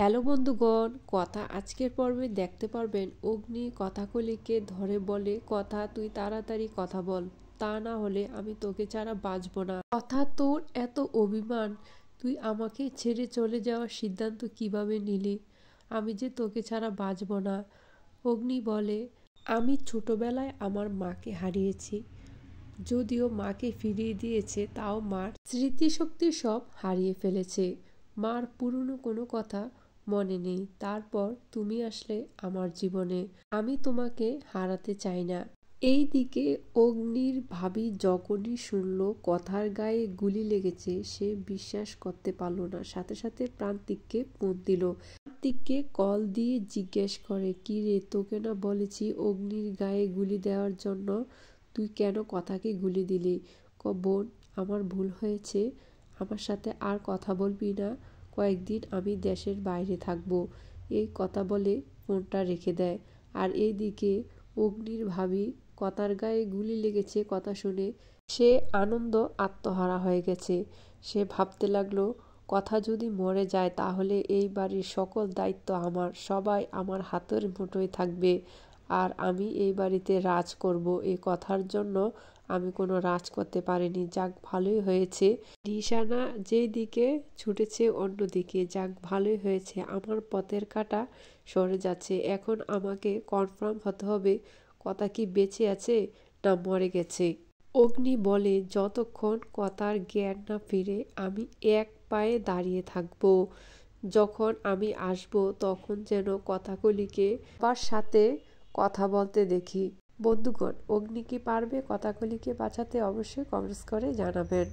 Hello বন্ধুগণ, কথা আজকের পর্বে দেখতে পারবেন অগ্নি কথাকলিকে ধরে বলে, কথা তুই তাড়াতাড়ি কথা বল, তা না হলে আমি তোকে ছাড়া বাঁচব না। কথা তোর এত অভিমান, তুই আমাকে ছেড়ে চলে যাওয়ার সিদ্ধান্ত কিভাবে নিলি? আমি যে তোকে ছাড়া বাঁচব না। অগ্নি বলে, আমি ছোটবেলায় আমার মাকে হারিয়েছি, যদিও মাকে ফিরিয়ে দিয়েছে, তাও মার স্মৃতিশক্তি সব হারিয়ে ফেলেছে। মার পুরনো কোনো কথা মনে নেই। তারপর তুমি আসলে আমার জীবনে, আমি তোমাকে হারাতে চাই না। এই দিকে অগ্নির ভাবি যখনই শুনল কথার গায়ে গুলি লেগেছে, সে বিশ্বাস করতে পারল না। সাথে সাথে প্রান্তিককে ফোন দিল। প্রান্তিককে কল দিয়ে জিজ্ঞেস করে, কি রে, তোকে না বলেছি অগ্নির গায়ে গুলি দেওয়ার জন্য? তুই কেন কথাকে গুলি দিলি? বোন, আমার ভুল হয়েছে, আমার সাথে আর কথা বলবি না, কয়েকদিন আমি দেশের বাইরে থাকবো। এই কথা বলে ফোনটা রেখে দেয়। আর এইদিকে অগ্নির ভাবি কথার গায়ে গুলি লেগেছে কথা শুনে সে আনন্দ আত্মহারা হয়ে গেছে। সে ভাবতে লাগলো, কথা যদি মরে যায় তাহলে এই বাড়ির সকল দায়িত্ব আমার, সবাই আমার হাতের মুঠোয় থাকবে, আর আমি এই বাড়িতে রাজ করব। এই কথার জন্য আমি কোনো রাজ করতে পারিনি। যাক, ভালোই হয়েছে। নিশানা যেই দিকে ছুটেছে অন্যদিকে। যাক, ভালোই হয়েছে, আমার পথের কাঁটা সরে যাচ্ছে। এখন আমাকে কনফার্ম হতে হবে কথা কি বেঁচে আছে না মরে গেছে। অগ্নি বলে, যতক্ষণ কথার জ্ঞান না ফিরে আমি এক পায়ে দাঁড়িয়ে থাকব। যখন আমি আসব তখন যেন কথাকলিকে আবার সাথে কথা বলতে দেখি। বন্ধুগণ, অগ্নি কি পারবে কথাকলিকে বাঁচাতে? অবশ্যই কমেন্টস করে জানাবেন।